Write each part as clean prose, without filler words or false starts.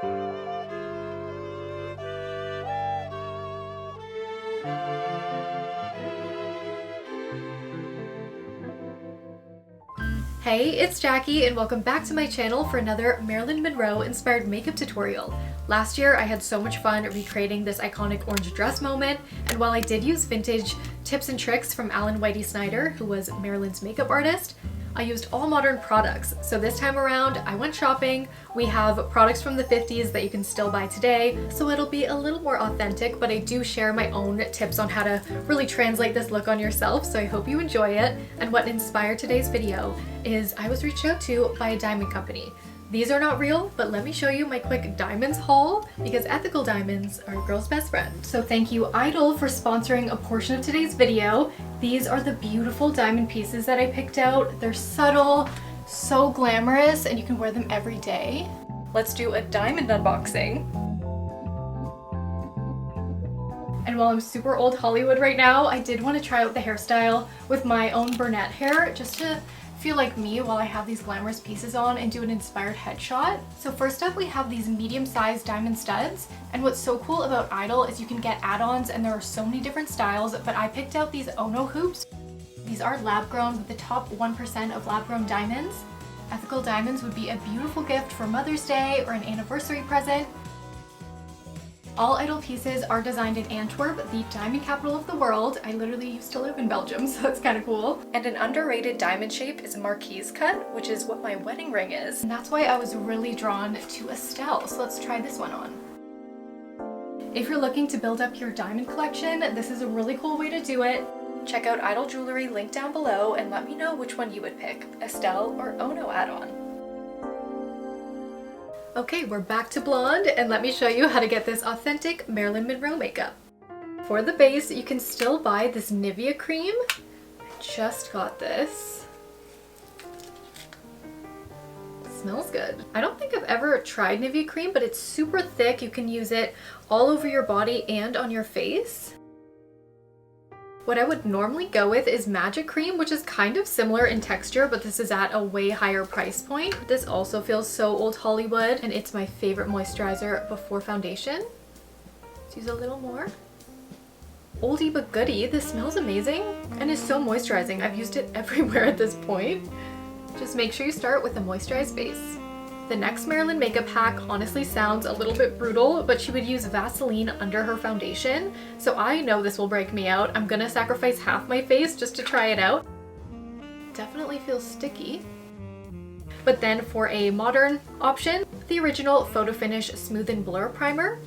Hey, it's Jackie and welcome back to my channel for another Marilyn Monroe inspired makeup tutorial. Last year I had so much fun recreating this iconic orange dress moment, and while I did use vintage tips and tricks from Allan Whitey Snyder, who was Marilyn's makeup artist, I used all modern products. So this time around I went shopping. We have products from the 50s that you can still buy today, so it'll be a little more authentic, but I do share my own tips on how to really translate this look on yourself, so I hope you enjoy it. And what inspired today's video is I was reached out to by a diamond company. These are not real, but let me show you my quick diamonds haul because ethical diamonds are a girl's best friend. So thank you Idyl for sponsoring a portion of today's video. These are the beautiful diamond pieces that I picked out. They're subtle, so glamorous, and you can wear them every day. Let's do a diamond unboxing. And while I'm super old Hollywood right now, I did want to try out the hairstyle with my own brunette hair just to feel like me while I have these glamorous pieces on and do an inspired headshot. So first up we have these medium-sized diamond studs, and what's so cool about Idyl is you can get add-ons and there are so many different styles, but I picked out these Ono hoops. These are lab-grown with the top 1% of lab-grown diamonds. Ethical diamonds would be a beautiful gift for Mother's Day or an anniversary present. All Idyl pieces are designed in Antwerp, the diamond capital of the world. I literally used to live in Belgium, so it's kind of cool. And an underrated diamond shape is a marquise cut, which is what my wedding ring is. And that's why I was really drawn to Estelle, so let's try this one on. If you're looking to build up your diamond collection, this is a really cool way to do it. Check out Idyl Jewelry, link down below, and let me know which one you would pick, Estelle or Ono add-on. Okay, we're back to blonde, and let me show you how to get this authentic Marilyn Monroe makeup. For the base, you can still buy this NIVEA cream. I just got this. It smells good. I don't think I've ever tried NIVEA cream, but it's super thick. You can use it all over your body and on your face. What I would normally go with is Magic Cream, which is kind of similar in texture, but this is at a way higher price point. This also feels so old Hollywood, and it's my favorite moisturizer before foundation. Let's use a little more. Oldie but goodie. This smells amazing and is so moisturizing. I've used it everywhere at this point. Just make sure you start with a moisturized base. The next Marilyn makeup hack honestly sounds a little bit brutal, but she would use Vaseline under her foundation. So I know this will break me out. I'm gonna sacrifice half my face just to try it out. Definitely feels sticky. But then for a modern option, the original Photo Finish Smooth and Blur Primer.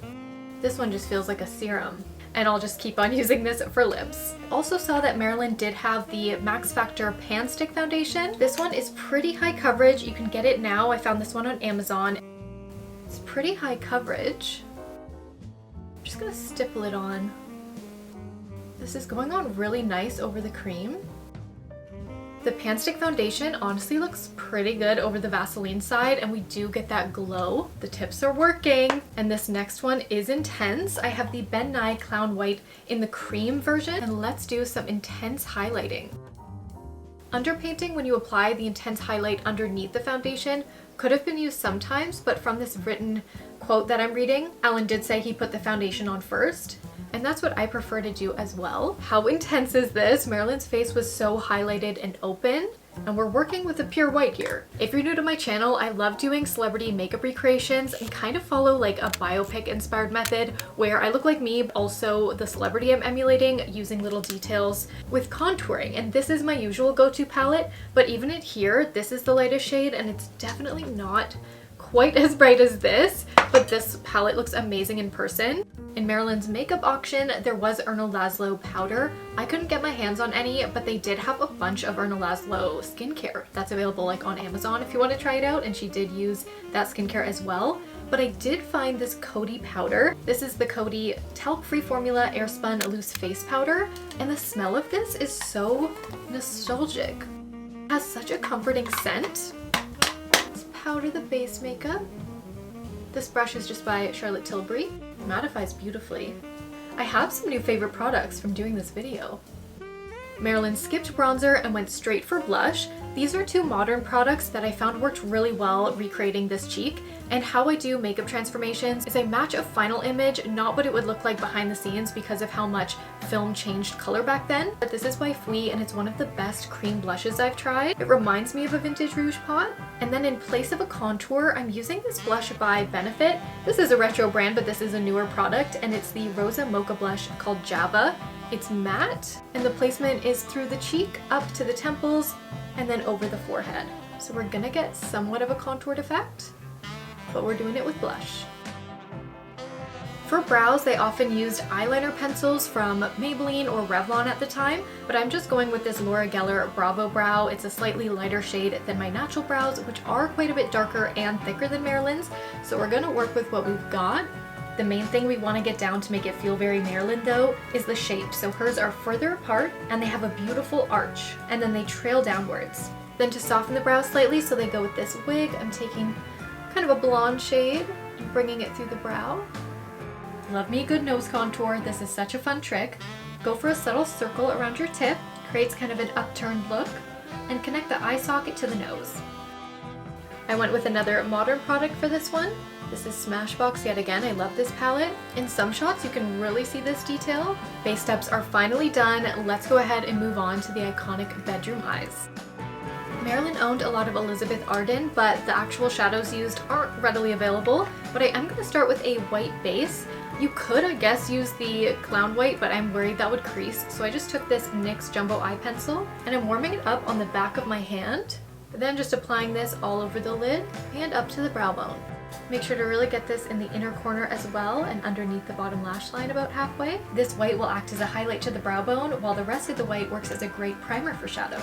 This one just feels like a serum, and I'll just keep on using this for lips. Also saw that Marilyn did have the Max Factor Pan Stick Foundation. This one is pretty high coverage. You can get it now. I found this one on Amazon. It's pretty high coverage. I'm just gonna stipple it on. This is going on really nice over the cream. The Pan Stick foundation honestly looks pretty good over the Vaseline side, and we do get that glow. The tips are working. And this next one is intense. I have the Ben Nye Clown White in the cream version, and let's do some intense highlighting. Underpainting when you apply the intense highlight underneath the foundation could have been used sometimes, but from this written quote that I'm reading, Allan did say he put the foundation on first. And that's what I prefer to do as well. How intense is this? Marilyn's face was so highlighted and open, and we're working with a pure white here. If you're new to my channel, I love doing celebrity makeup recreations and kind of follow like a biopic inspired method where I look like me, but also the celebrity I'm emulating, using little details with contouring. And this is my usual go-to palette, but even in here, this is the lightest shade, and it's definitely not quite as bright as this, but this palette looks amazing in person. In Marilyn's makeup auction, there was Erna Laszlo powder. I couldn't get my hands on any, but they did have a bunch of Erna Laszlo skincare that's available like on Amazon if you want to try it out, and she did use that skincare as well. But I did find this Coty powder. This is the Coty talc-free formula Airspun loose face powder, and the smell of this is so nostalgic. It has such a comforting scent. Let's powder the base makeup. This brush is just by Charlotte Tilbury. Mattifies beautifully. I have some new favorite products from doing this video. Marilyn skipped bronzer and went straight for blush. These are two modern products that I found worked really well recreating this cheek. And how I do makeup transformations is I match a final image, not what it would look like behind the scenes because of how much film changed color back then. But this is by Fui and it's one of the best cream blushes I've tried. It reminds me of a vintage rouge pot. And then in place of a contour, I'm using this blush by Benefit. This is a retro brand, but this is a newer product and it's the Rosa Mocha blush called Java. It's matte and the placement is through the cheek, up to the temples, and then over the forehead. So we're gonna get somewhat of a contoured effect, but we're doing it with blush. For brows, they often used eyeliner pencils from Maybelline or Revlon at the time, but I'm just going with this Laura Geller Bravo Brow. It's a slightly lighter shade than my natural brows, which are quite a bit darker and thicker than Marilyn's, so we're gonna work with what we've got. The main thing we want to get down to make it feel very Marilyn though is the shape. So hers are further apart and they have a beautiful arch and then they trail downwards. Then to soften the brows slightly so they go with this wig, I'm taking kind of a blonde shade and bringing it through the brow. Love me a good nose contour. This is such a fun trick. Go for a subtle circle around your tip, creates kind of an upturned look, and connect the eye socket to the nose. I went with another modern product for this one. This is Smashbox yet again. I love this palette. In some shots you can really see this detail. Base steps are finally done. Let's go ahead and move on to the iconic bedroom eyes. Marilyn owned a lot of Elizabeth Arden, but the actual shadows used aren't readily available. But I am going to start with a white base. You could, I guess, use the Clown White, but I'm worried that would crease. So I just took this NYX Jumbo Eye Pencil and I'm warming it up on the back of my hand. Then just applying this all over the lid and up to the brow bone. Make sure to really get this in the inner corner as well and underneath the bottom lash line about halfway. This white will act as a highlight to the brow bone, while the rest of the white works as a great primer for shadow.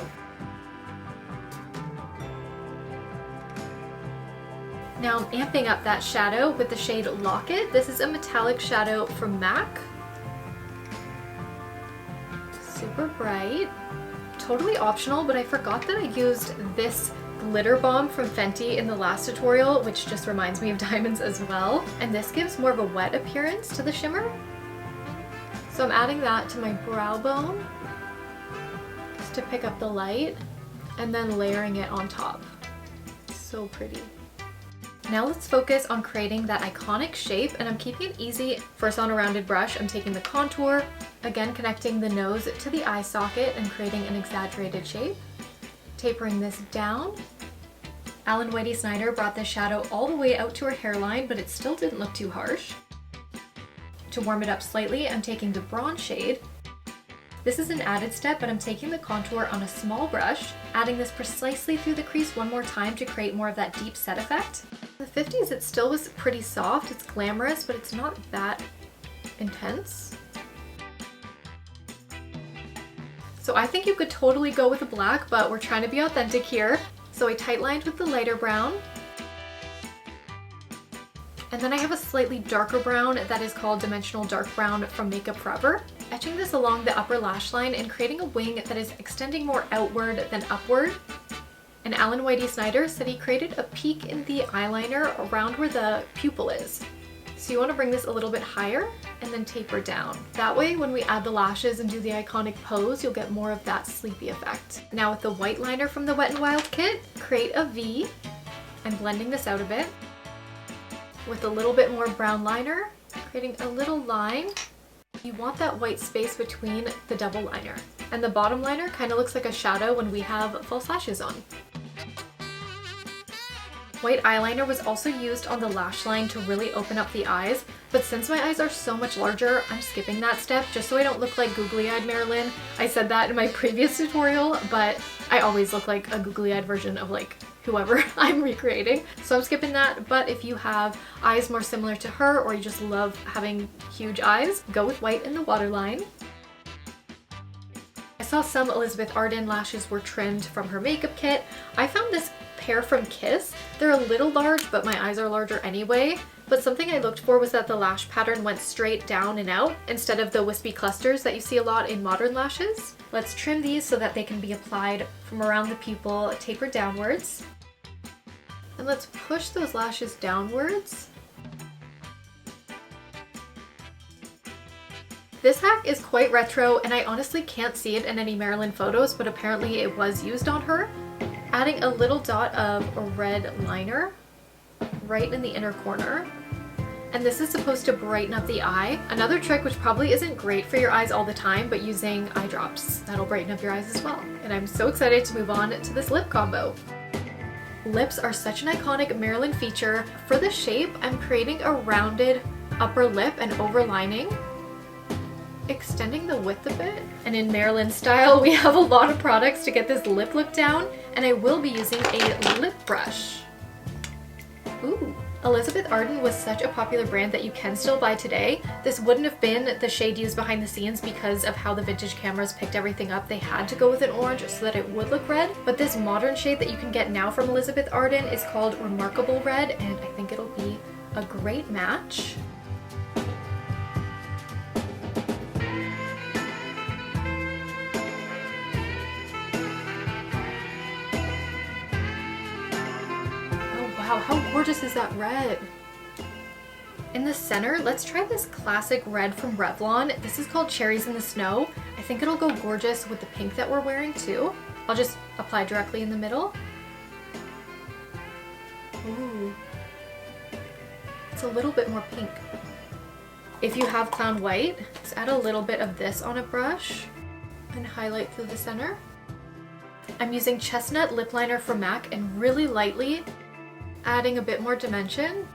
Now I'm amping up that shadow with the shade Locket. This is a metallic shadow from MAC. Super bright. Totally optional, but I forgot that I used this glitter bomb from Fenty in the last tutorial, which just reminds me of diamonds as well. And this gives more of a wet appearance to the shimmer. So I'm adding that to my brow bone just to pick up the light and then layering it on top. So pretty. Now let's focus on creating that iconic shape, and I'm keeping it easy. First on a rounded brush, I'm taking the contour, again connecting the nose to the eye socket and creating an exaggerated shape. Tapering this down. Allan Whitey Snyder brought this shadow all the way out to her hairline, but it still didn't look too harsh. To warm it up slightly, I'm taking the bronze shade. This is an added step, but I'm taking the contour on a small brush, adding this precisely through the crease one more time to create more of that deep set effect. In the 50s, it still was pretty soft. It's glamorous, but it's not that intense. So I think you could totally go with a black, but we're trying to be authentic here. So I tight lined with the lighter brown. And then I have a slightly darker brown that is called Dimensional Dark Brown from Makeup Forever. Etching this along the upper lash line and creating a wing that is extending more outward than upward. And Allan Whitey Snyder said he created a peak in the eyeliner around where the pupil is. So you want to bring this a little bit higher and then taper down. That way when we add the lashes and do the iconic pose, you'll get more of that sleepy effect. Now with the white liner from the Wet n Wild kit, create a V. I'm blending this out a bit. With a little bit more brown liner, creating a little line. You want that white space between the double liner. And the bottom liner kind of looks like a shadow when we have false lashes on. White eyeliner was also used on the lash line to really open up the eyes, but since my eyes are so much larger, I'm skipping that step just so I don't look like googly-eyed Marilyn. I said that in my previous tutorial, but I always look like a googly-eyed version of like whoever I'm recreating. So I'm skipping that, but if you have eyes more similar to her or you just love having huge eyes, go with white in the waterline. I saw some Elizabeth Arden lashes were trimmed from her makeup kit. I found this pair from Kiss. They're a little large, but my eyes are larger anyway. But something I looked for was that the lash pattern went straight down and out instead of the wispy clusters that you see a lot in modern lashes. Let's trim these so that they can be applied from around the pupil, taper downwards. And let's push those lashes downwards. This hack is quite retro and I honestly can't see it in any Marilyn photos, but apparently it was used on her. Adding a little dot of a red liner right in the inner corner. And this is supposed to brighten up the eye. Another trick, which probably isn't great for your eyes all the time, but using eye drops. That'll brighten up your eyes as well. And I'm so excited to move on to this lip combo. Lips are such an iconic Marilyn feature. For the shape, I'm creating a rounded upper lip and overlining, extending the width a bit. And in Marilyn style, we have a lot of products to get this lip look down, and I will be using a lip brush. Ooh. Elizabeth Arden was such a popular brand that you can still buy today. This wouldn't have been the shade used behind the scenes because of how the vintage cameras picked everything up. They had to go with an orange so that it would look red. But this modern shade that you can get now from Elizabeth Arden is called Remarkable Red, and I think it'll be a great match. Wow, how gorgeous is that red? In the center, let's try this classic red from Revlon. This is called Cherries in the Snow. I think it'll go gorgeous with the pink that we're wearing too. I'll just apply directly in the middle. Ooh. It's a little bit more pink. If you have Clown White, just add a little bit of this on a brush and highlight through the center. I'm using Chestnut Lip Liner from MAC and really lightly adding a bit more dimension.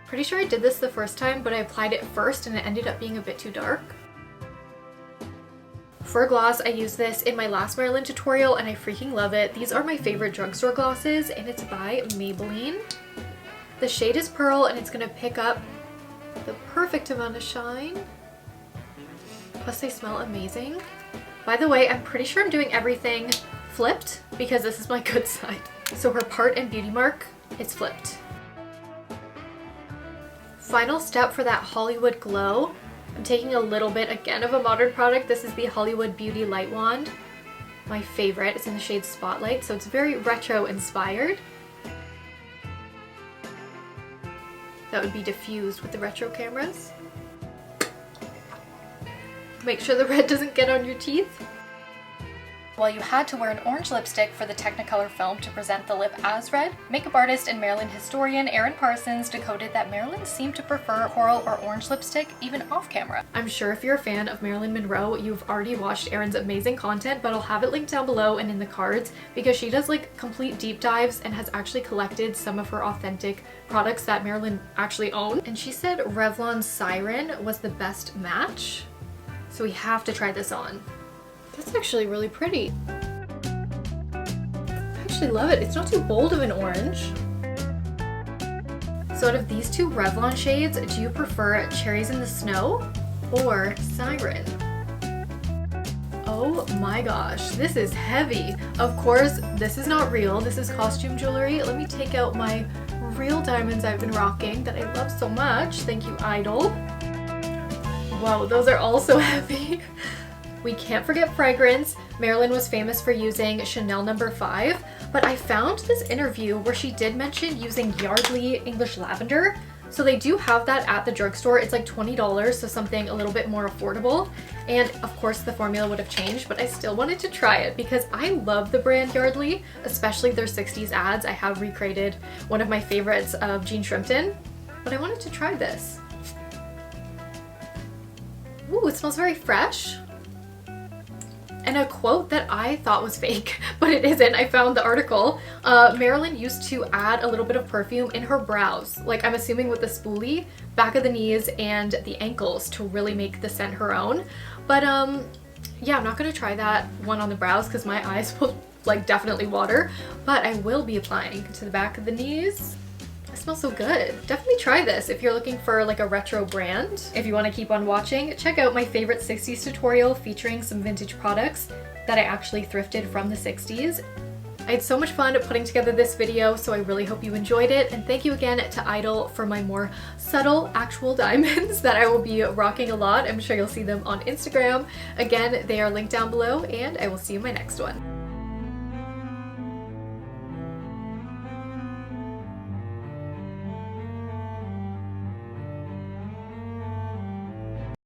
Pretty sure I did this the first time, but I applied it first and it ended up being a bit too dark. For gloss, I used this in my last Marilyn tutorial and I freaking love it. These are my favorite drugstore glosses and it's by Maybelline. The shade is Pearl and it's gonna pick up the perfect amount of shine. Plus they smell amazing. By the way, I'm pretty sure I'm doing everything flipped because this is my good side. So her part and beauty mark, it's flipped. Final step for that Hollywood glow. I'm taking a little bit again of a modern product. This is the Hollywood Beauty Light Wand. My favorite. It's in the shade Spotlight, so it's very retro inspired. That would be diffused with the retro cameras. Make sure the red doesn't get on your teeth. While you had to wear an orange lipstick for the Technicolor film to present the lip as red, makeup artist and Marilyn historian Erin Parsons decoded that Marilyn seemed to prefer coral or orange lipstick even off camera. I'm sure if you're a fan of Marilyn Monroe, you've already watched Erin's amazing content, but I'll have it linked down below and in the cards because she does like complete deep dives and has actually collected some of her authentic products that Marilyn actually owned. And she said Revlon's Siren was the best match. So we have to try this on. That's actually really pretty. I actually love it. It's not too bold of an orange. So out of these two Revlon shades, do you prefer Cherries in the Snow or Siren? Oh my gosh, this is heavy. Of course, this is not real. This is costume jewelry. Let me take out my real diamonds I've been rocking that I love so much. Thank you, Idyl. Wow, those are all so heavy. We can't forget fragrance. Marilyn was famous for using Chanel No. 5, but I found this interview where she did mention using Yardley English Lavender. So they do have that at the drugstore. It's like $20, so something a little bit more affordable. And of course the formula would have changed, but I still wanted to try it because I love the brand Yardley, especially their 60s ads. I have recreated one of my favorites of Jean Shrimpton, but I wanted to try this. Ooh, it smells very fresh. And a quote that I thought was fake, but it isn't. I found the article. Marilyn used to add a little bit of perfume in her brows, like I'm assuming with the spoolie, back of the knees, and the ankles to really make the scent her own. But yeah, I'm not gonna try that one on the brows because my eyes will like definitely water, but I will be applying to the back of the knees. It smells so good. Definitely try this if you're looking for like a retro brand. If you want to keep on watching, check out my favorite 60s tutorial featuring some vintage products that I actually thrifted from the 60s. I had so much fun putting together this video, so I really hope you enjoyed it. And thank you again to Idyl for my more subtle actual diamonds that I will be rocking a lot. I'm sure you'll see them on Instagram. Again, they are linked down below, and I will see you in my next one.